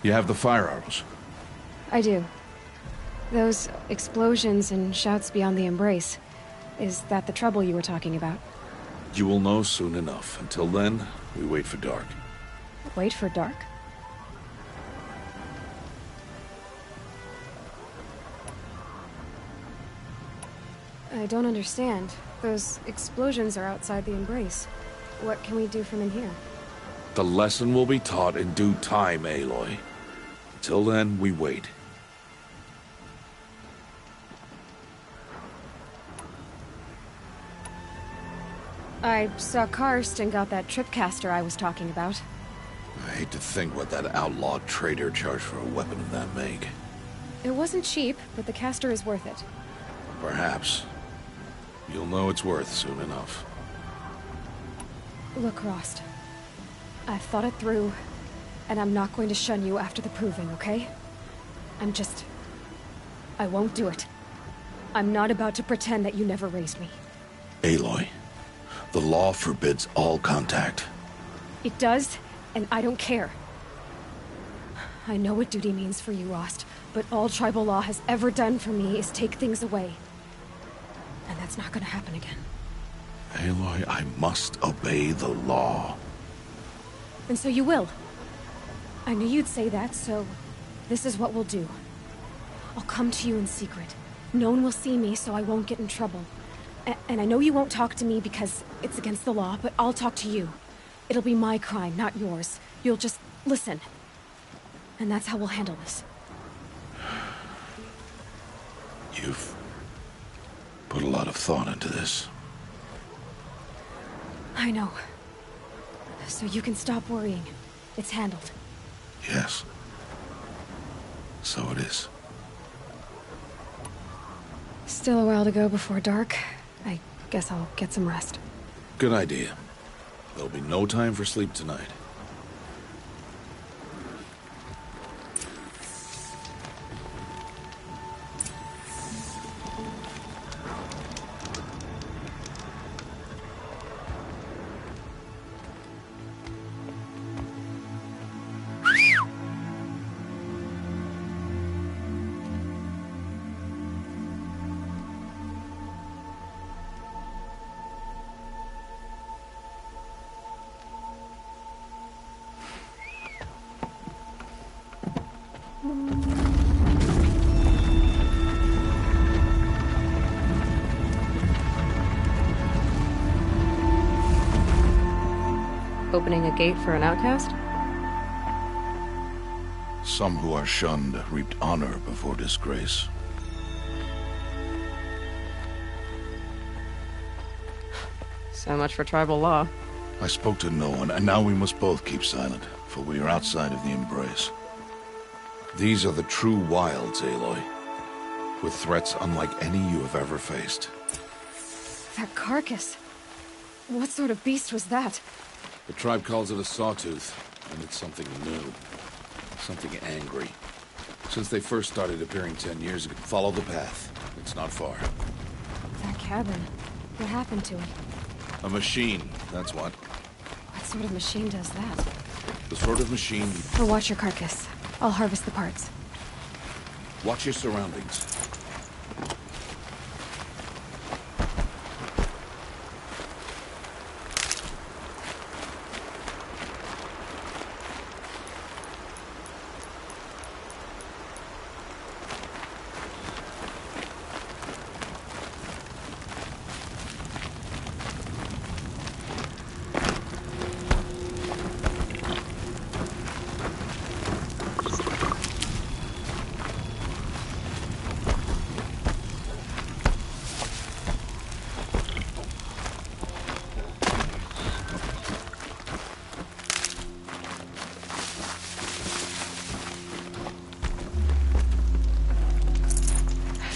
You have the fire arrows. I do. Those explosions and shouts beyond the embrace. Is that the trouble you were talking about? You will know soon enough. Until then, we wait for dark. Wait for dark? I don't understand. Those explosions are outside the embrace. What can we do from in here? The lesson will be taught in due time, Aloy. Until then, we wait. I saw Karst and got that tripcaster I was talking about. I hate to think what that outlawed trader charged for a weapon of that make. It wasn't cheap, but the caster is worth it. Perhaps. You'll know it's worth soon enough. Look, Rost. I've thought it through, and I'm not going to shun you after the proving, okay? I won't do it. I'm not about to pretend that you never raised me. Aloy, the law forbids all contact. It does, and I don't care. I know what duty means for you, Rost, but all tribal law has ever done for me is take things away. And that's not gonna happen again. Aloy, I must obey the law. And so you will. I knew you'd say that, so this is what we'll do. I'll come to you in secret. No one will see me, so I won't get in trouble. And I know you won't talk to me because it's against the law, but I'll talk to you. It'll be my crime, not yours. You'll just listen. And that's how we'll handle this. You've put a lot of thought into this. I know. So you can stop worrying. It's handled. Yes. So it is. Still a while to go before dark. I guess I'll get some rest. Good idea. There'll be no time for sleep tonight. Opening a gate for an outcast? Some who are shunned reaped honor before disgrace. So much for tribal law. I spoke to no one, and now we must both keep silent, for we are outside of the embrace. These are the true wilds, Aloy, with threats unlike any you have ever faced. That carcass. What sort of beast was that? The tribe calls it a sawtooth, and it's something new. Something angry. Since they first started appearing 10 years ago, follow the path. It's not far. That cabin. What happened to it? A machine, that's what. What sort of machine does that? The sort of machine... Or watch your carcass. I'll harvest the parts. Watch your surroundings.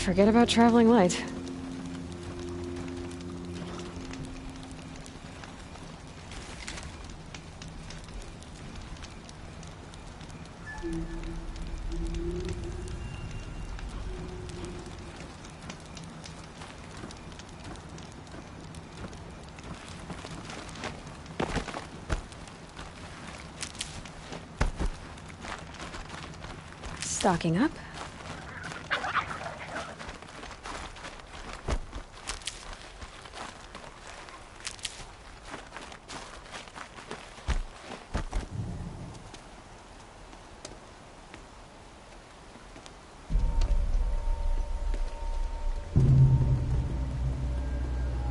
Forget about traveling light. Stocking up.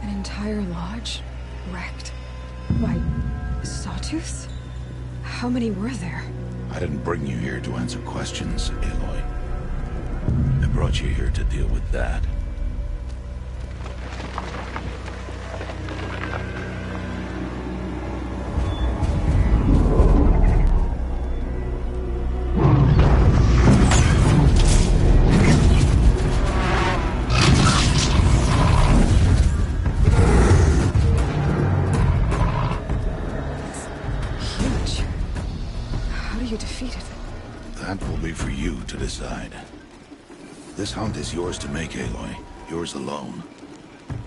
An entire lodge wrecked by sawtooths? How many were there? I didn't bring you here to answer questions, Aloy. I brought you here to deal with that. Huge. How do you defeat it? That will be for you to decide. This hunt is yours to make, Aloy. Yours alone.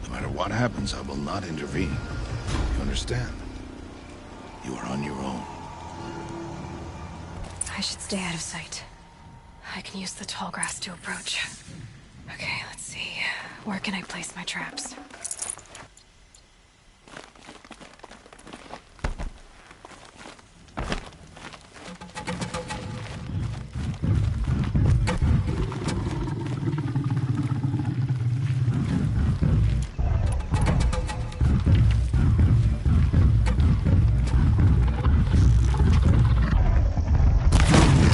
No matter what happens, I will not intervene. You understand? You are on your own. I should stay out of sight. I can use the tall grass to approach. Okay, let's see. Where can I place my traps?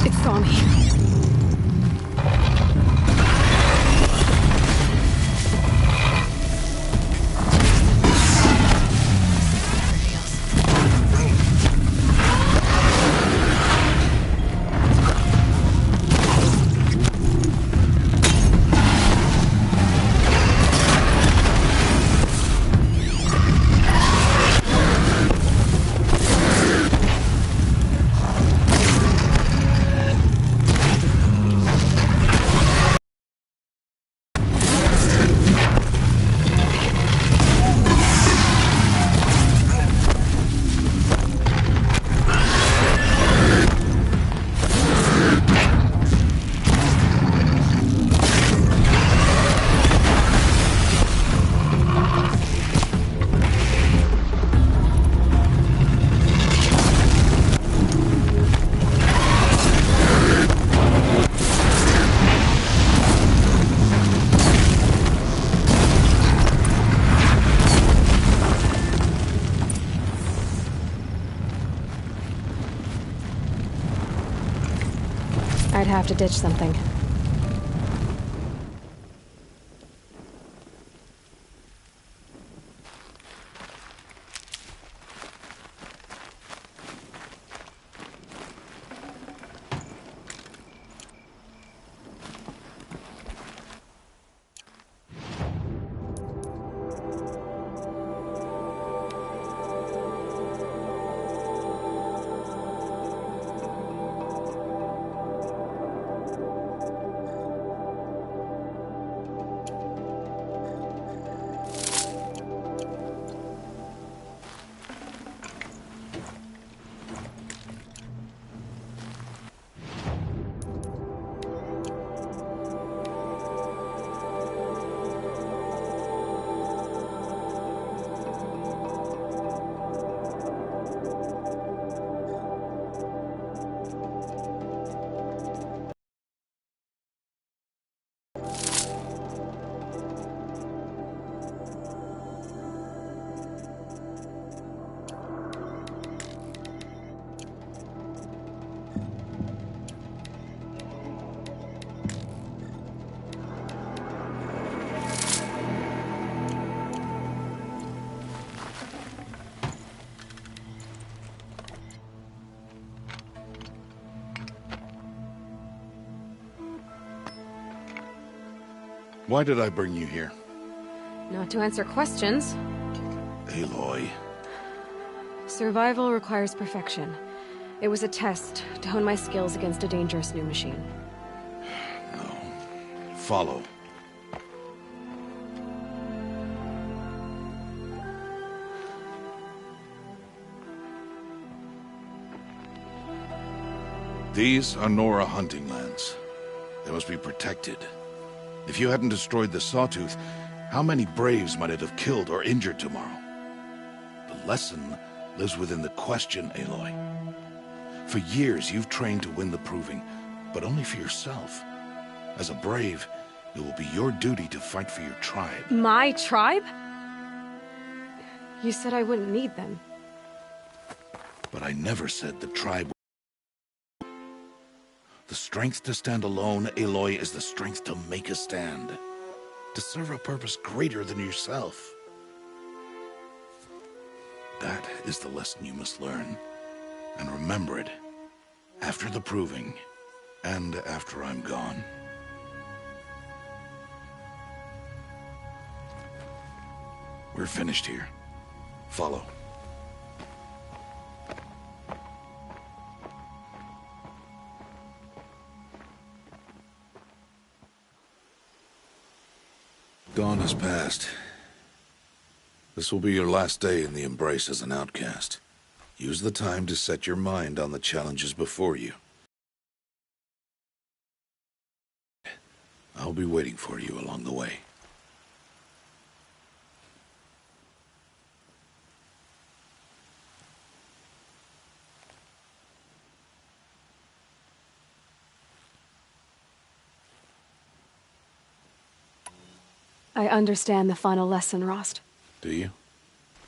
It saw me. I'd have to ditch something. Why did I bring you here? Not to answer questions. Aloy. Survival requires perfection. It was a test to hone my skills against a dangerous new machine. No. Follow. These are Nora hunting lands. They must be protected. If you hadn't destroyed the Sawtooth, how many Braves might it have killed or injured tomorrow? The lesson lives within the question, Aloy. For years, you've trained to win the Proving, but only for yourself. As a Brave, it will be your duty to fight for your tribe. My tribe? You said I wouldn't need them. But I never said the tribe. The strength to stand alone, Aloy, is the strength to make a stand. To serve a purpose greater than yourself. That is the lesson you must learn. And remember it. After the Proving, and after I'm gone. We're finished here. Follow. Dawn has passed. This will be your last day in the Embrace as an outcast. Use the time to set your mind on the challenges before you. I'll be waiting for you along the way. I understand the final lesson, Rost. Do you?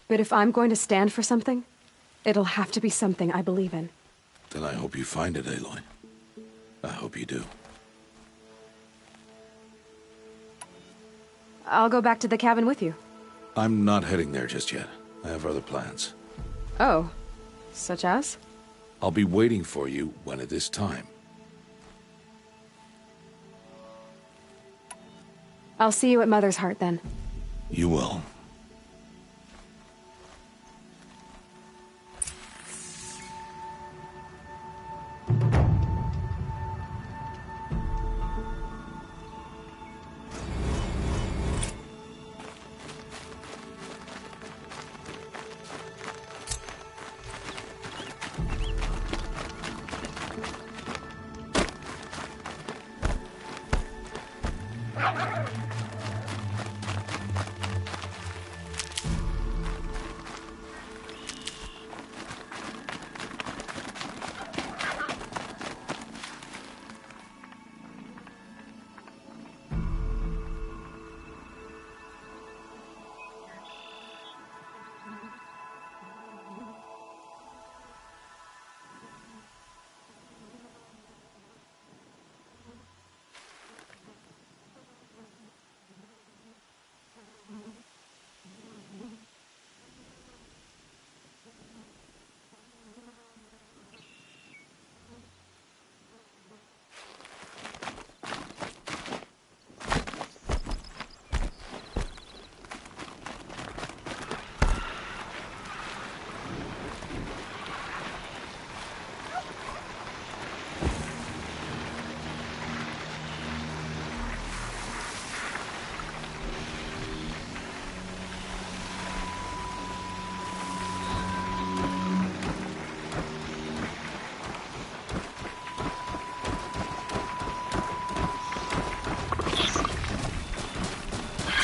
But if I'm going to stand for something, it'll have to be something I believe in. Then I hope you find it, Aloy. I hope you do. I'll go back to the cabin with you. I'm not heading there just yet. I have other plans. Oh. Such as? I'll be waiting for you when it is time. I'll see you at Mother's Heart, then. You will.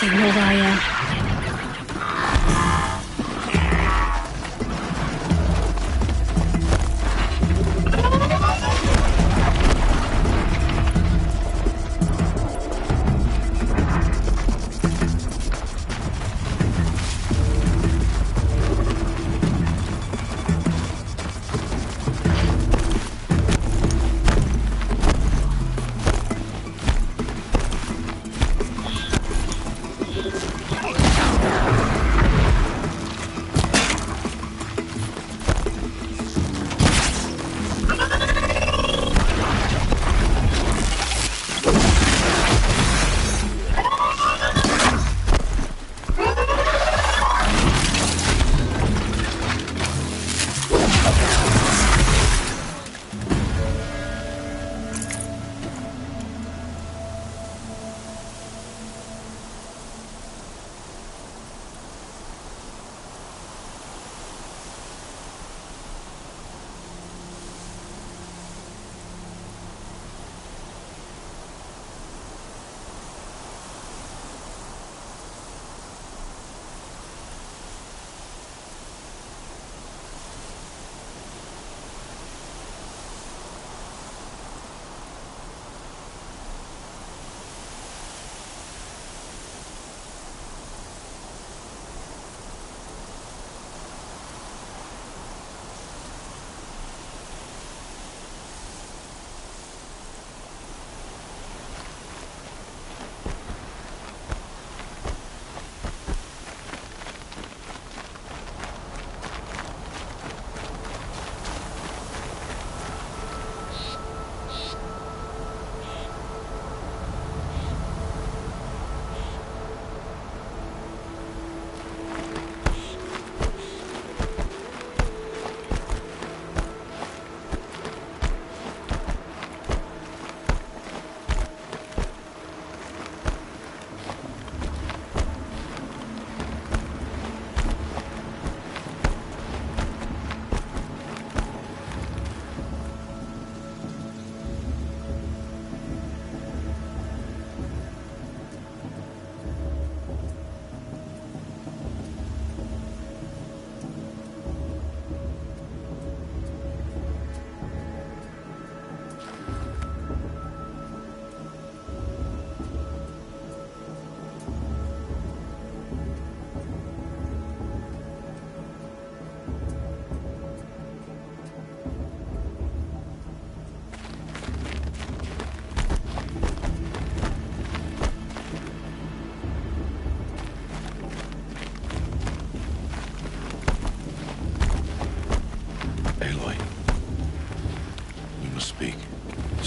Here I am.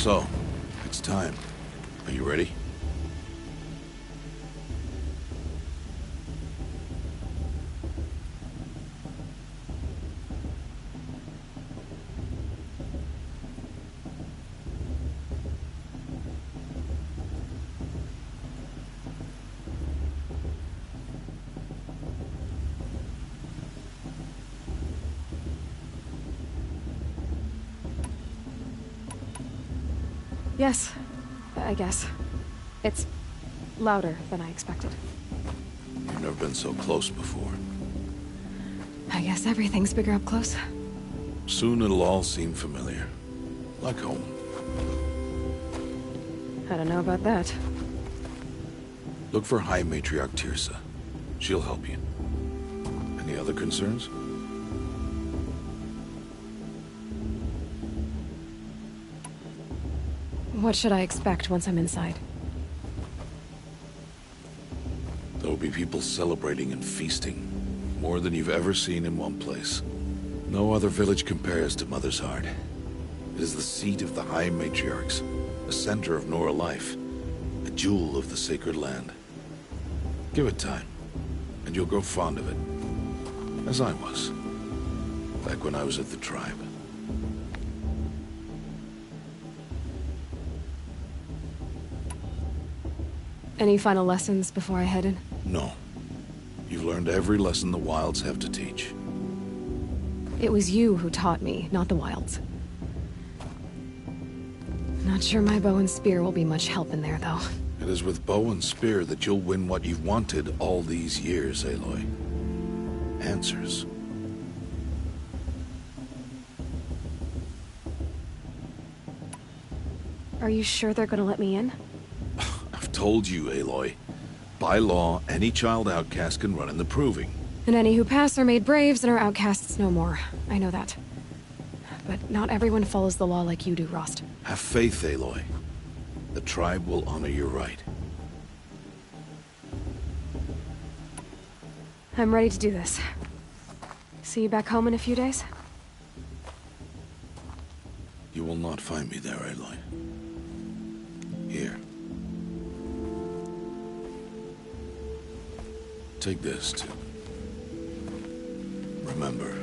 So, it's time. Are you ready? Yes, I guess. It's louder than I expected. You've never been so close before. I guess everything's bigger up close. Soon it'll all seem familiar. Like home. I don't know about that. Look for High Matriarch Teersa. She'll help you. Any other concerns? What should I expect once I'm inside? There'll be people celebrating and feasting. More than you've ever seen in one place. No other village compares to Mother's Heart. It is the seat of the High Matriarchs, a center of Nora life, a jewel of the sacred land. Give it time, and you'll grow fond of it. As I was, back when I was at the tribe. Any final lessons before I head in? No. You've learned every lesson the Wilds have to teach. It was you who taught me, not the Wilds. Not sure my bow and spear will be much help in there, though. It is with bow and spear that you'll win what you've wanted all these years, Aloy. Answers. Are you sure they're gonna let me in? I've told you, Aloy. By law, any child outcast can run in the Proving. And any who pass are made braves and are outcasts no more. I know that. But not everyone follows the law like you do, Rost. Have faith, Aloy. The tribe will honor your right. I'm ready to do this. See you back home in a few days? You will not find me there, Aloy. Here. Take this, too. Remember.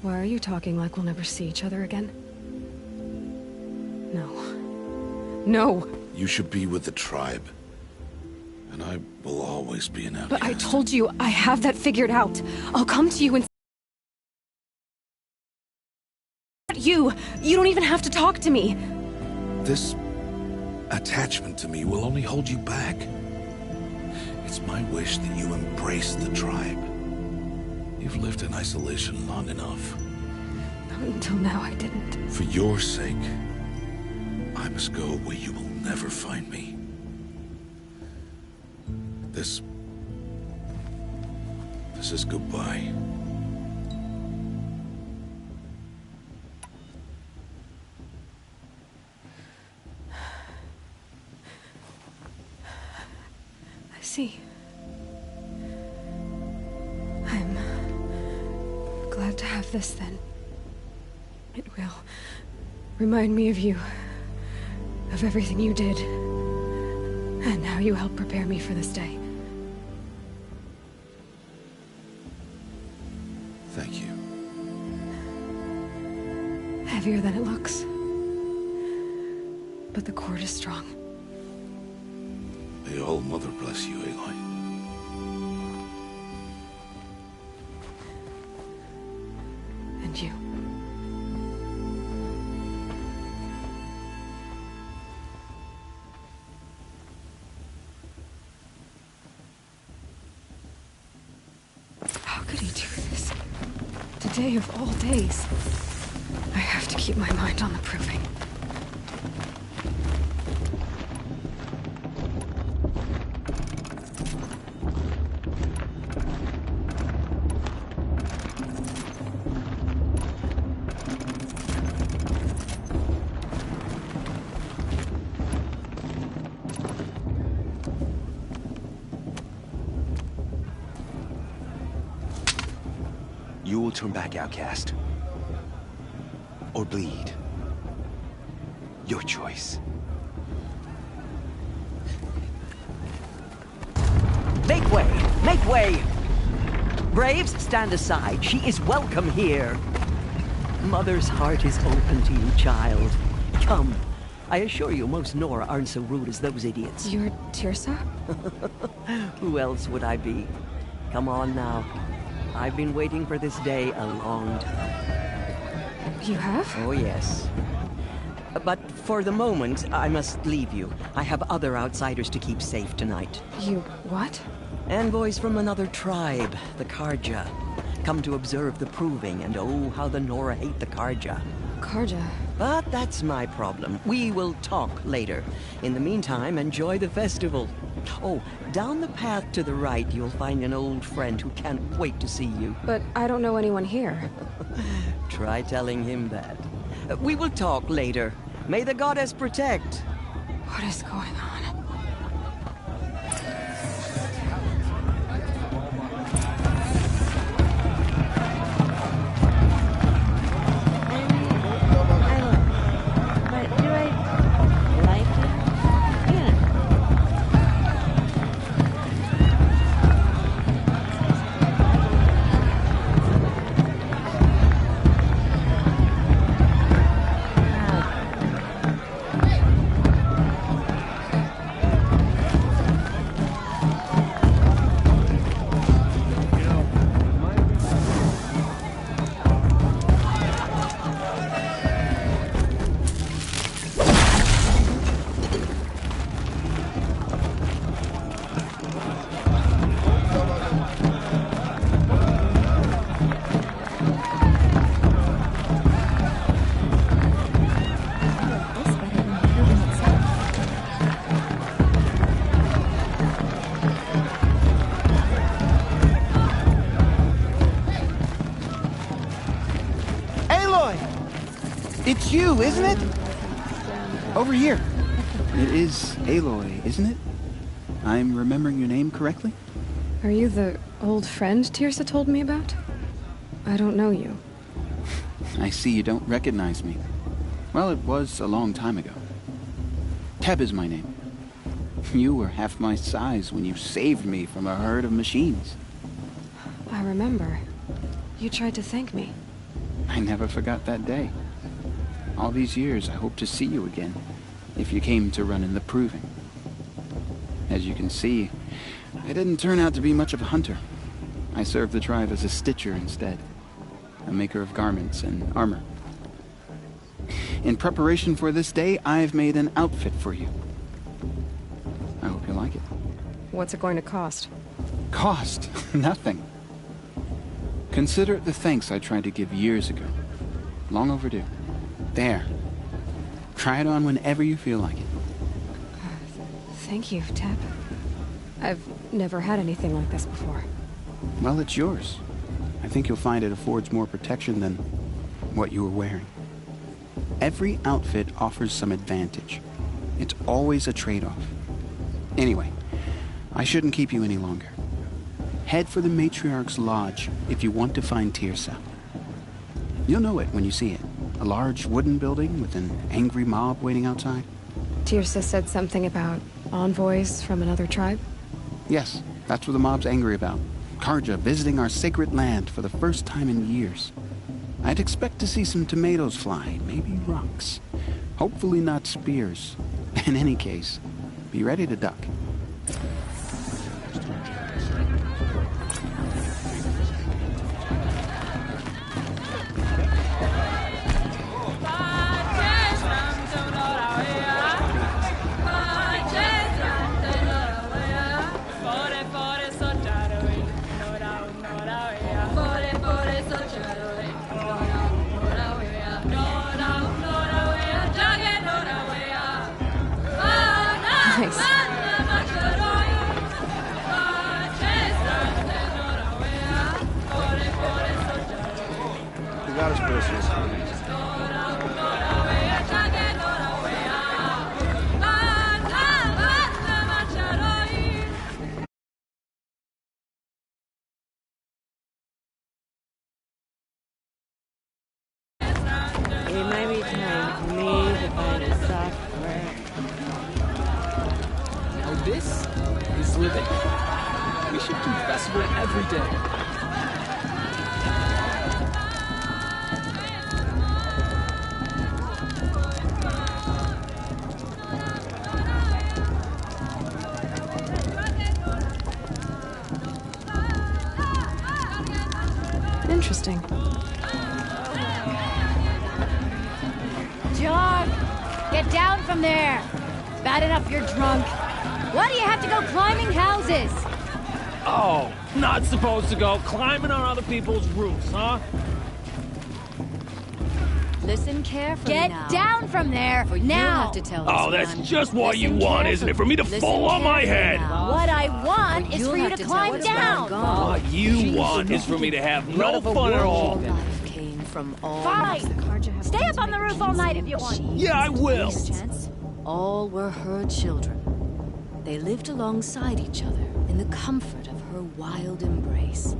Why are you talking like we'll never see each other again? No. No! You should be with the tribe. And I will always be an outcast. But I told you, I have that figured out. I'll come to you and... You don't even have to talk to me. This attachment to me will only hold you back. It's my wish that you embrace the tribe. You've lived in isolation long enough. Not until now, I didn't. For your sake, I must go where you will never find me. This is goodbye. I see. I'm glad to have this then. It will remind me of you, of everything you did, and how you helped prepare me for this day. Thank you. Heavier than it looks. But the cord is strong. May All Mother bless you, Aloy. And you. How could he do this? Today of all days. I have to keep my mind on the Proving. You will turn back, outcast. or bleed. Your choice. Make way! Make way! Braves, stand aside. She is welcome here. Mother's heart is open to you, child. Come. I assure you, most Nora aren't so rude as those idiots. You're Teersa? Who else would I be? Come on now. I've been waiting for this day a long time. You have? Oh, yes. But for the moment, I must leave you. I have other outsiders to keep safe tonight. You what? Envoys from another tribe, the Carja. Come to observe the proving, and oh, how the Nora hate the Carja. Carja? But that's my problem. We will talk later. In the meantime, enjoy the festival. Oh, down the path to the right, you'll find an old friend who can't wait to see you. But I don't know anyone here. Try telling him that. We will talk later. May the goddess protect. What is going on? But do I like it? Yeah. It's you, isn't it? Over here. It is Aloy, isn't it? I'm remembering your name correctly? Are you the old friend Teersa told me about? I don't know you. I see you don't recognize me. Well, it was a long time ago. Teb is my name. You were half my size when you saved me from a herd of machines. I remember. You tried to thank me. I never forgot that day. All these years, I hope to see you again, if you came to run in the proving. As you can see, I didn't turn out to be much of a hunter. I served the tribe as a stitcher instead, a maker of garments and armor. In preparation for this day, I've made an outfit for you. I hope you like it. What's it going to cost? Cost? Nothing. Consider it the thanks I tried to give years ago. Long overdue. There. Try it on whenever you feel like it. Thank you, Teb. I've never had anything like this before. Well, it's yours. I think you'll find it affords more protection than what you were wearing. Every outfit offers some advantage. It's always a trade-off. Anyway, I shouldn't keep you any longer. Head for the Matriarch's Lodge if you want to find Teersa. You'll know it when you see it. A large wooden building with an angry mob waiting outside. Teersa said something about envoys from another tribe? Yes, that's what the mob's angry about. Carja visiting our sacred land for the first time in years. I'd expect to see some tomatoes fly, maybe rocks. Hopefully not spears. In any case, be ready to duck. Nice. This is living. We should do the festival every day. Interesting. John! Get down from there! Bad enough you're drunk. Why do you have to go climbing houses? Oh, not supposed to go climbing on other people's roofs, huh? Listen carefully Get now. down from there, For you now! have to tell this Oh, that's one. just what you Listen want, isn't it? For me to carefully. fall Listen on my carefully head. now. What I want is You'll for you have to tell climb us where I'm down! going. What you want is for me to have Blood no of a fun at warrior all. life came from all Fine. of the Carja have Stay come up to on the make roof all kings night and if you want. chiefs Yeah, I and will. priests. All were her children. They lived alongside each other in the comfort of her wild embrace.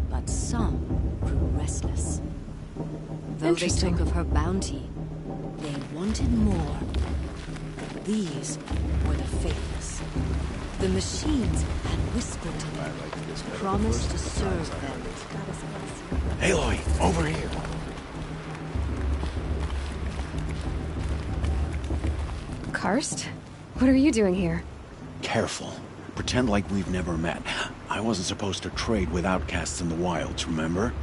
But some grew restless. Though they Interesting. took of her bounty, they wanted more. These were the faithless. The machines had whispered to them, promised to serve them. Aloy, over here. Karst? What are you doing here? Careful. Pretend like we've never met. I wasn't supposed to trade with outcasts in the wilds, remember?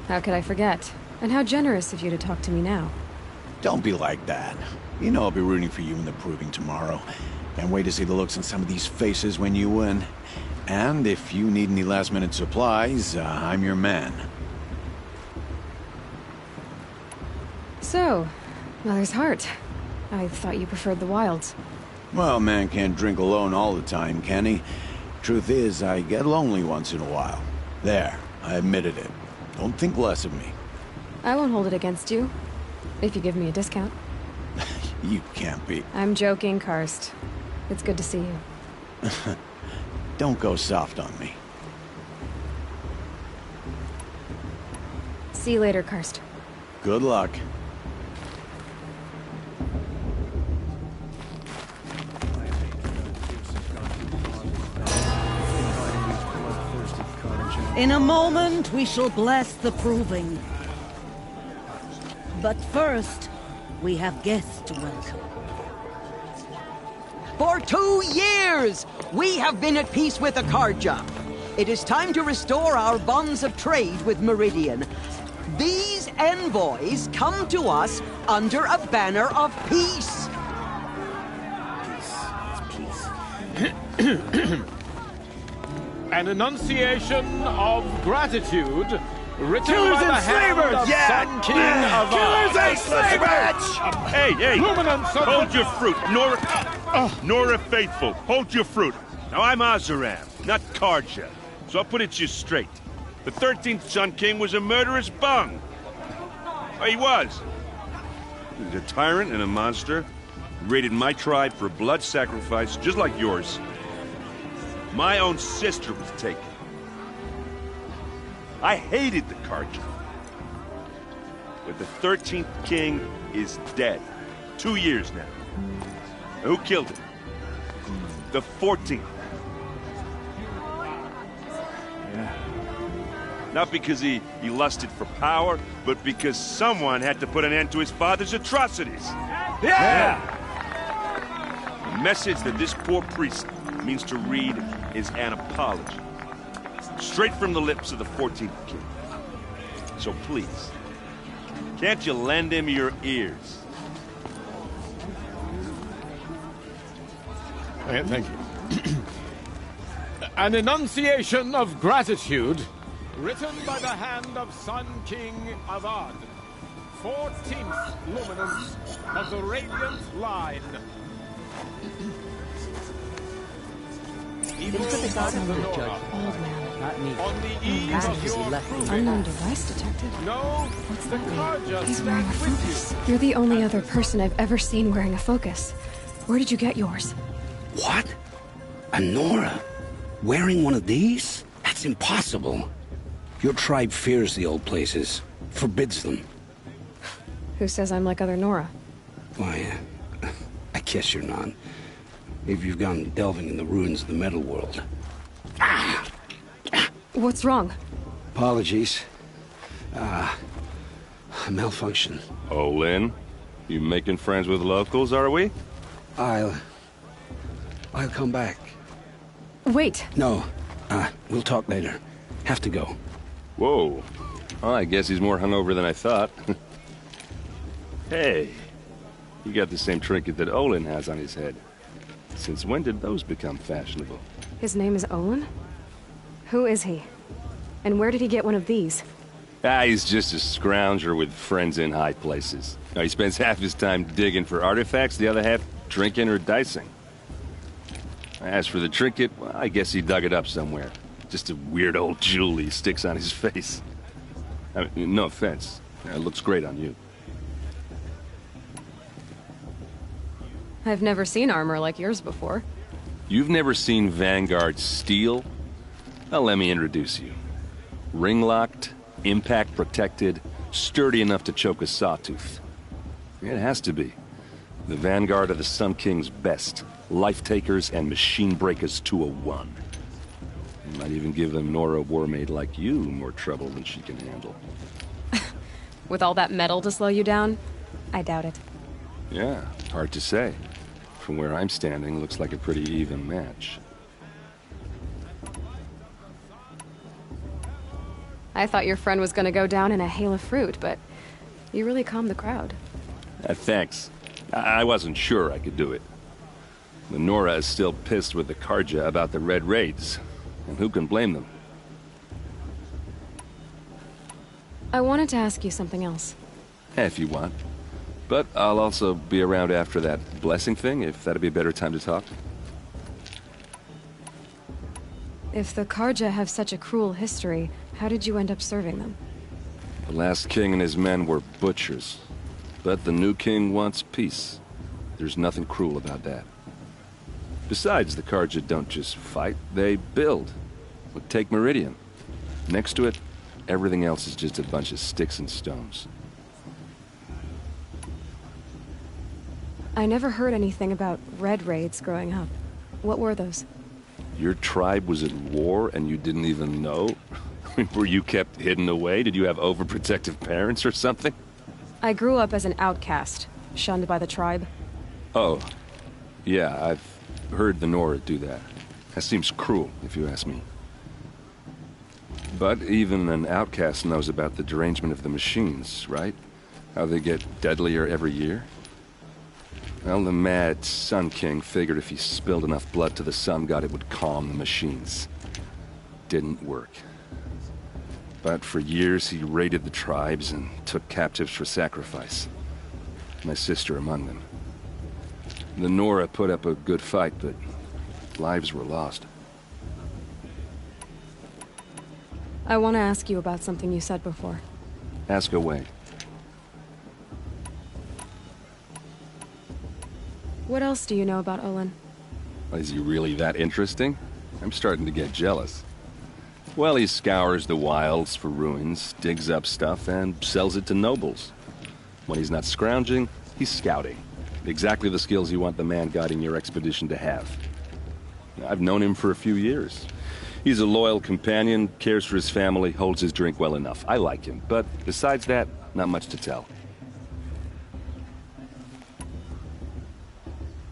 How could I forget? And how generous of you to talk to me now. Don't be like that. You know I'll be rooting for you in the proving tomorrow. Can't wait to see the looks on some of these faces when you win. And if you need any last-minute supplies, I'm your man. So, Mother's Heart. I thought you preferred the wilds. Well, man can't drink alone all the time, can he? Truth is, I get lonely once in a while. There, I admitted it. Don't think less of me. I won't hold it against you. If you give me a discount. You can't be. I'm joking, Karst. It's good to see you. Don't go soft on me. See you later, Karst. Good luck. In a moment, we shall bless the proving. But first, we have guests to welcome. For 2 years, we have been at peace with the Carja. It is time to restore our bonds of trade with Meridian. These envoys come to us under a banner of peace. An enunciation of gratitude written Killers by the and hand slavers! of Sun King of Killers and slavers! Hey, hey! Luminance of Hold your fruit, Nora Faithful. Hold your fruit. Now I'm Azaram, not Carja, so I'll put it to you straight. The 13th Sun King was a murderous bung. Oh, he was. He was a tyrant and a monster. He raided my tribe for a blood sacrifice, just like yours. My own sister was taken. I hated the Carja. But the 13th king is dead. 2 years now. Who killed him? The 14th. Yeah. Not because he lusted for power, but because someone had to put an end to his father's atrocities. Yeah! The message that this poor priest means to read is an apology. Straight from the lips of the 14th king. So please, can't you lend him your ears? Thank you. An enunciation of gratitude written by the hand of Sun King Avad, 14th luminance of the Radiant Line. It was for the god of the judge. Old man. Not me. On the eve That's of because he your left me. proving. Unknown device detected. No, What's the that mean? Carja He's wearing a stand focus. with You're the only other person I've ever seen wearing a focus. Where did you get yours? What? A Nora? Wearing one of these? That's impossible. Your tribe fears the old places, forbids them. Who says I'm like other Nora? Why, I guess you're not. if you've gone delving in the ruins of the metal world. What's wrong? Apologies. A malfunction. Olin, you making friends with locals, are we? I'll come back. Wait. No. We'll talk later. Have to go. Whoa. Well, I guess he's more hungover than I thought. Hey, you got the same trinket that Olin has on his head. Since when did those become fashionable? His name is Olin? Who is he? And where did he get one of these? He's just a scrounger with friends in high places. Now, he spends half his time digging for artifacts, the other half drinking or dicing. As for the trinket, well, I guess he dug it up somewhere. Just a weird old jewel he sticks on his face. I mean, no offense. It looks great on you. I've never seen armor like yours before. You've never seen Vanguard steel? Well, let me introduce you. Ring-locked, impact-protected, sturdy enough to choke a sawtooth. It has to be. The Vanguard of the Sun King's best. Life-takers and machine-breakers to a one. You might even give a Nora Warmaid like you more trouble than she can handle. With all that metal to slow you down? I doubt it. Yeah, hard to say. From where I'm standing, looks like a pretty even match. I thought your friend was gonna go down in a hail of fruit, but you really calmed the crowd. Thanks. I wasn't sure I could do it. The Nora is still pissed with the Carja about the Red Raids, and who can blame them? I wanted to ask you something else. If you want. But I'll also be around after that blessing thing, if that'd be a better time to talk. If the Carja have such a cruel history, how did you end up serving them? The last king and his men were butchers. But the new king wants peace. There's nothing cruel about that. Besides, the Carja don't just fight, they build. Take Meridian. Next to it, everything else is just a bunch of sticks and stones. I never heard anything about Red Raids growing up. What were those? Your tribe was at war and you didn't even know? Were you kept hidden away? Did you have overprotective parents or something? I grew up as an outcast, shunned by the tribe. Oh. Yeah, I've heard the Nora do that. That seems cruel, if you ask me. But even an outcast knows about the derangement of the machines, right? How they get deadlier every year? Well, the mad Sun King figured if he spilled enough blood to the Sun God, it would calm the machines. Didn't work. But for years, he raided the tribes and took captives for sacrifice. My sister among them. The Nora put up a good fight, but lives were lost. I want to ask you about something you said before. Ask away. What else do you know about Olin? Is he really that interesting? I'm starting to get jealous. Well, he scours the wilds for ruins, digs up stuff, and sells it to nobles. When he's not scrounging, he's scouting. Exactly the skills you want the man guiding your expedition to have. I've known him for a few years. He's a loyal companion, cares for his family, holds his drink well enough. I like him, but besides that, not much to tell.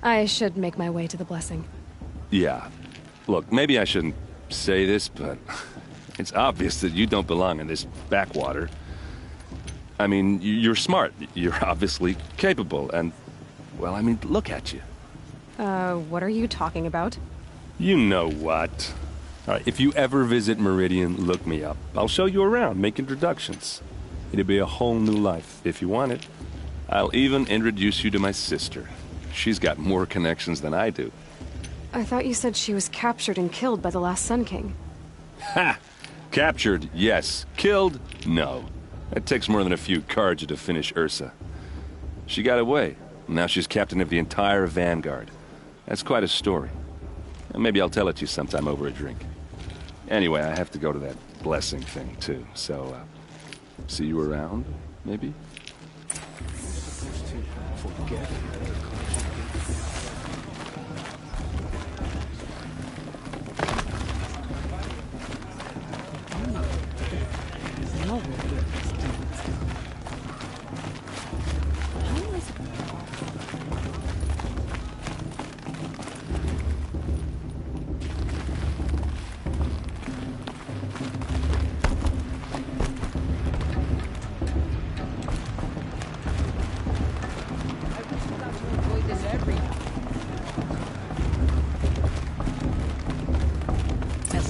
I should make my way to the blessing. Yeah. Look, maybe I shouldn't say this, but it's obvious that you don't belong in this backwater. I mean, you're smart. You're obviously capable, and, well, I mean, look at you. What are you talking about? You know what. All right, if you ever visit Meridian, look me up. I'll show you around, make introductions. It'll be a whole new life, if you want it. I'll even introduce you to my sister. She's got more connections than I do. I thought you said she was captured and killed by the last Sun King. Ha! Captured, yes. Killed, no. It takes more than a few Carja to finish Ursa. She got away. Now she's captain of the entire Vanguard. That's quite a story. Maybe I'll tell it to you sometime over a drink. Anyway, I have to go to that blessing thing, too. So, see you around, maybe?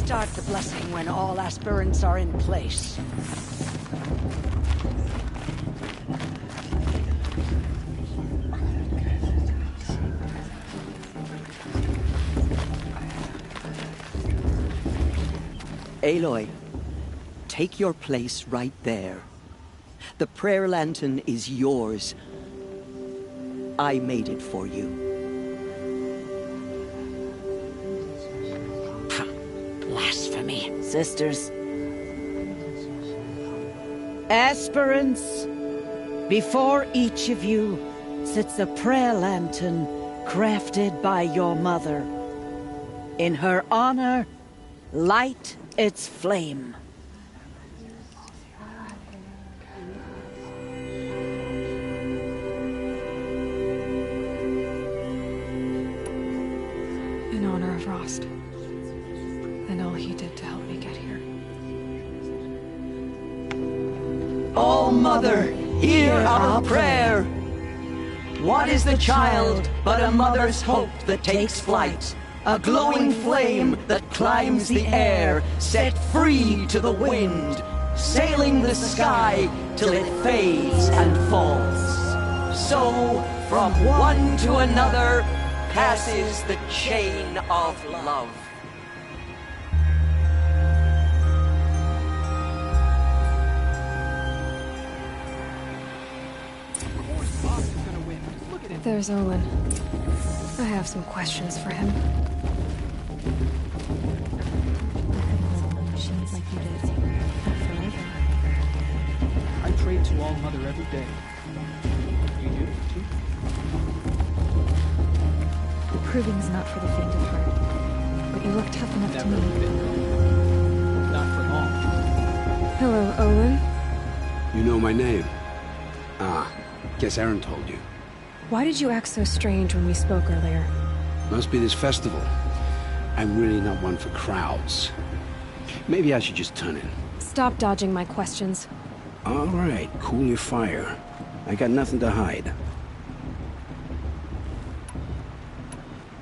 start the blessing when all aspirants are in place. Aloy, take your place right there. The prayer lantern is yours. I made it for you. Blasphemy. Sisters. Aspirants, before each of you sits a prayer lantern crafted by your mother. In her honor, light its flame. In honor of Rost. And all he did to help me get here. Oh, Mother, hear our prayer. What is the child but a mother's hope that takes flight? A glowing flame that climbs the air, set free to the wind, sailing the sky till it fades and falls. So, from one to another, passes the chain of love. There's Olin. I have some questions for him. I pray to All Mother every day. You do, too? The proving's not for the faint of heart. But you look tough enough to me. Not for long. Hello, Olin. You know my name? Ah, guess Aaron told you. Why did you act so strange when we spoke earlier? Must be this festival. I'm really not one for crowds. Maybe I should just turn in. Stop dodging my questions. All right, cool your fire. I got nothing to hide.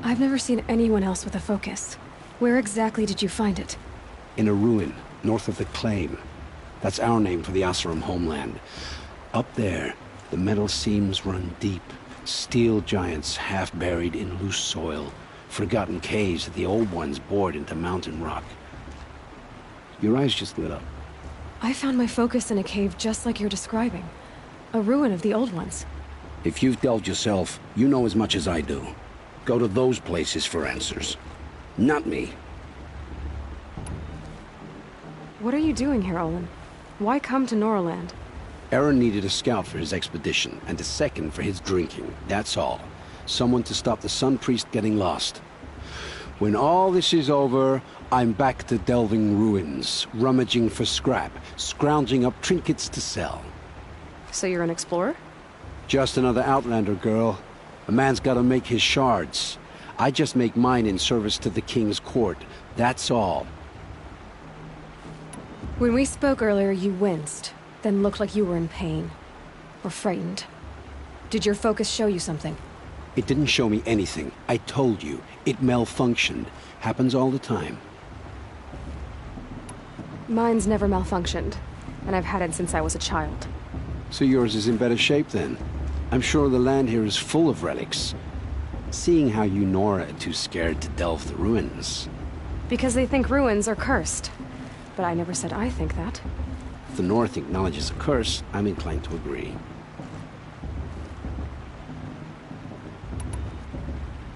I've never seen anyone else with a focus. Where exactly did you find it? In a ruin, north of the Claim. That's our name for the Oseram homeland. Up there, the metal seams run deep. Steel giants half buried in loose soil. Forgotten caves that the old ones bored into mountain rock. Your eyes just lit up. I found my focus in a cave just like you're describing. A ruin of the old ones. If you've delved yourself, you know as much as I do. Go to those places for answers. Not me. What are you doing here, Olin? Why come to Norland? Aaron needed a scout for his expedition, and a second for his drinking. That's all. Someone to stop the Sun Priest getting lost. When all this is over, I'm back to delving ruins, rummaging for scrap, scrounging up trinkets to sell. So you're an explorer? Just another Outlander, girl. A man's gotta make his shards. I just make mine in service to the King's court. That's all. When we spoke earlier, you winced, then looked like you were in pain. Or frightened. Did your focus show you something? It didn't show me anything. I told you. It malfunctioned. Happens all the time. Mine's never malfunctioned, and I've had it since I was a child. So yours is in better shape then? I'm sure the land here is full of relics. Seeing how you Nora are too scared to delve the ruins. Because they think ruins are cursed. But I never said I think that. If the North acknowledges a curse, I'm inclined to agree.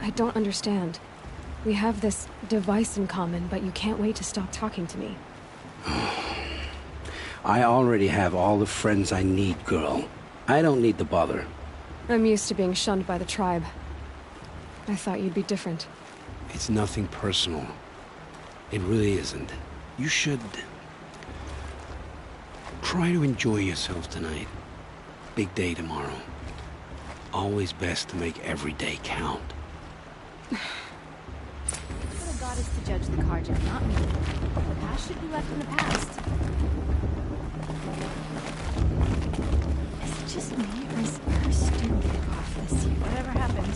I don't understand. We have this device in common, but you can't wait to stop talking to me. I already have all the friends I need, girl. I don't need the bother. I'm used to being shunned by the tribe. I thought you'd be different. It's nothing personal. It really isn't. You should... try to enjoy yourself tonight. Big day tomorrow. Always best to make every day count. The goddess to judge the Carja, not me. The past should be left in the past. Is it just me, or is her student getting off this year? Whatever happened.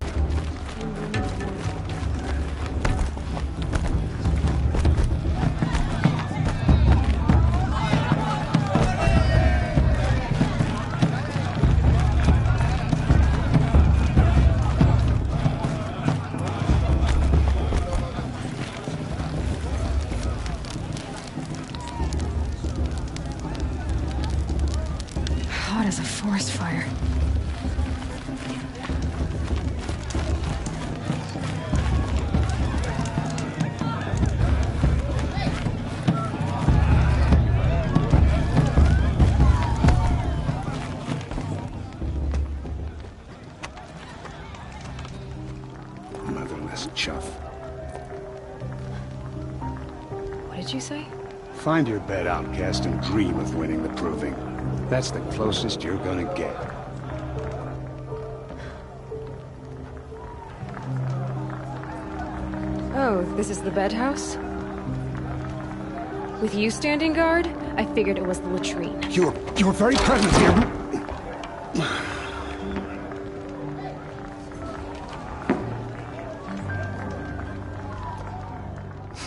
as a forest fire. Motherless chuff. What did you say? Find your bed, outcast, and dream of winning the proving. That's the closest you're gonna get. Oh, this is the bed house? With you standing guard, I figured it was the latrine. Your very presence here.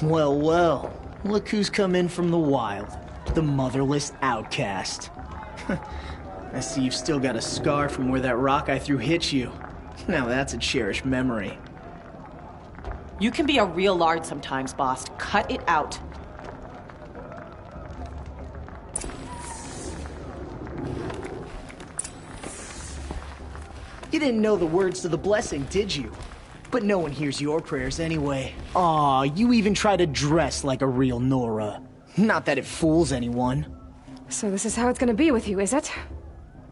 Well, well. Look who's come in from the wild. The motherless outcast. I see you've still got a scar from where that rock I threw hit you. Now that's a cherished memory. You can be a real lard sometimes, boss. Cut it out. You didn't know the words to the blessing, did you? But no one hears your prayers anyway. Aw, you even try to dress like a real Nora. Not that it fools anyone. So this is how it's gonna be with you, is it?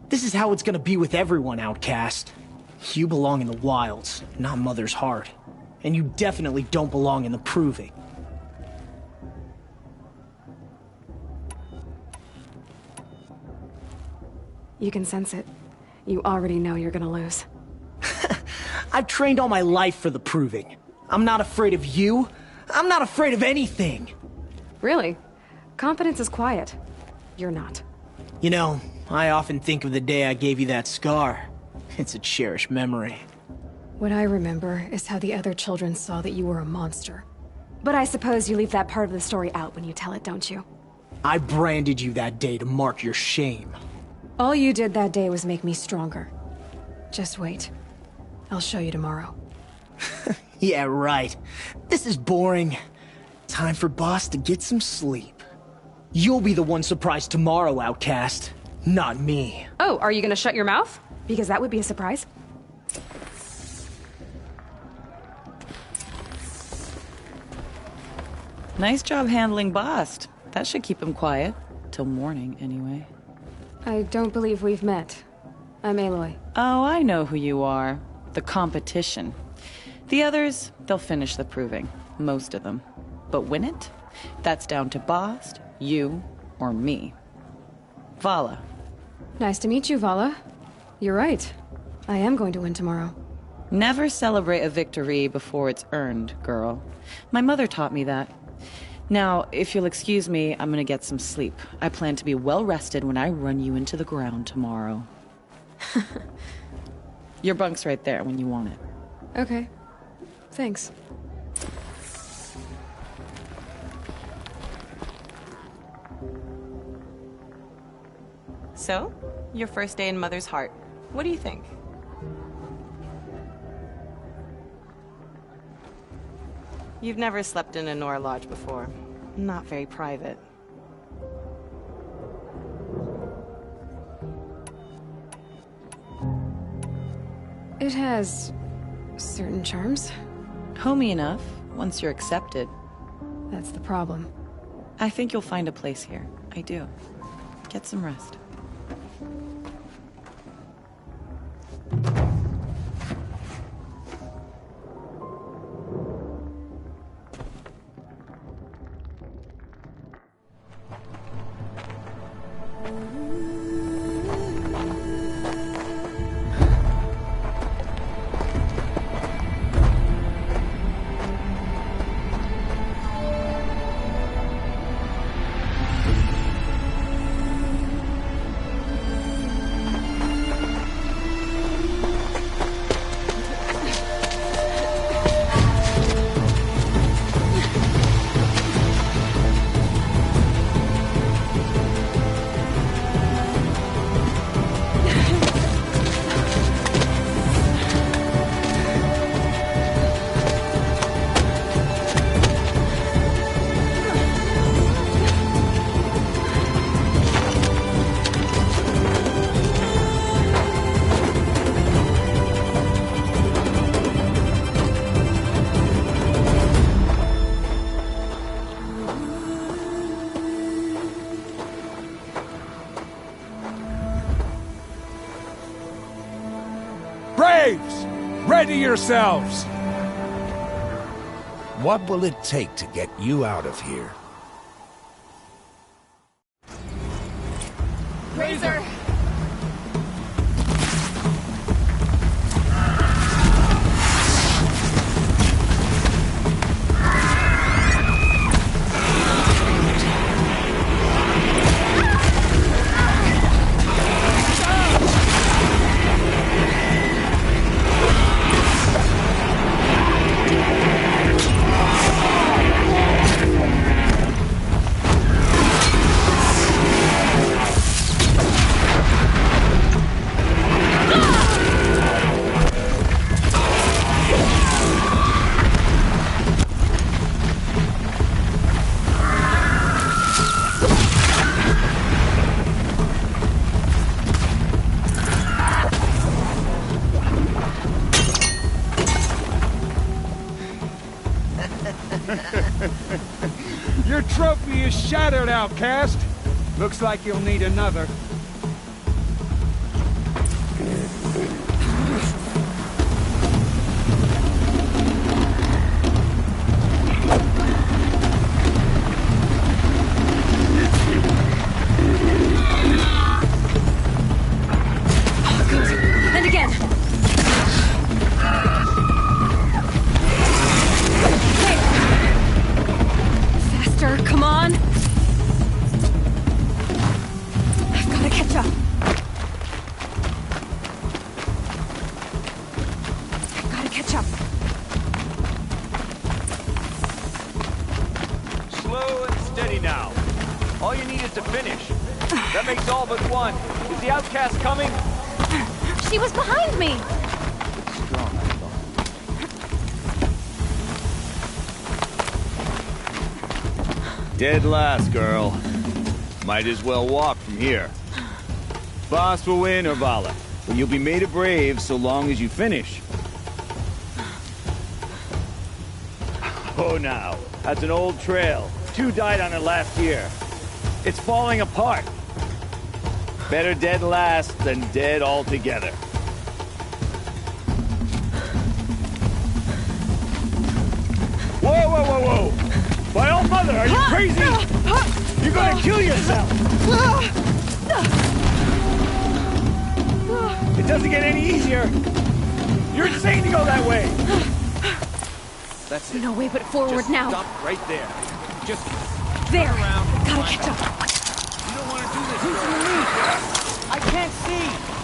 This is how it's gonna be with everyone, outcast. You belong in the wilds, not Mother's heart. And you definitely don't belong in the proving. You can sense it. You already know you're gonna lose. I've trained all my life for the proving. I'm not afraid of you. I'm not afraid of anything. Really? Confidence is quiet. You're not. You know, I often think of the day I gave you that scar. It's a cherished memory. What I remember is how the other children saw that you were a monster. But I suppose you leave that part of the story out when you tell it, don't you? I branded you that day to mark your shame. All you did that day was make me stronger. Just wait. I'll show you tomorrow. Yeah, right. This is boring. Time for Boss to get some sleep. You'll be the one surprised tomorrow, outcast. Not me. Oh, are you gonna shut your mouth? Because that would be a surprise. Nice job handling Bast. That should keep him quiet. Till morning, anyway. I don't believe we've met. I'm Aloy. Oh, I know who you are. The competition. The others, they'll finish the proving. Most of them. But win it? That's down to Bast, you, or me. Vala. Nice to meet you, Vala. You're right. I am going to win tomorrow. Never celebrate a victory before it's earned, girl. My mother taught me that. Now, if you'll excuse me, I'm gonna get some sleep. I plan to be well rested when I run you into the ground tomorrow. Your bunk's right there when you want it. Okay. Thanks. So, your first day in Mother's heart. What do you think? You've never slept in a Nora lodge before. Not very private. It has certain charms. Homey enough, once you're accepted. That's the problem. I think you'll find a place here. I do. Get some rest. Ready yourselves! What will it take to get you out of here? Razor! Your trophy is shattered, outcast. Looks like you'll need another. And again! Faster, come on! I've gotta catch up. I've gotta catch up. Slow and steady now. All you need is to finish. That makes all but one. Is the outcast coming? She was behind me! Dead last, girl. Might as well walk from here. Boss will win, or Vala, but you'll be made a brave so long as you finish. Oh, now. That's an old trail. 2 died on it last year. It's falling apart. Better dead last than dead altogether. Whoa, whoa, whoa, whoa! My old mother, are you crazy? You're gonna kill yourself! It doesn't get any easier! You're insane to go that way! That's it. No way but forward Just now. Stop right there. Just There! around. Gotta catch up. You don't want to do this, girl. I can't see!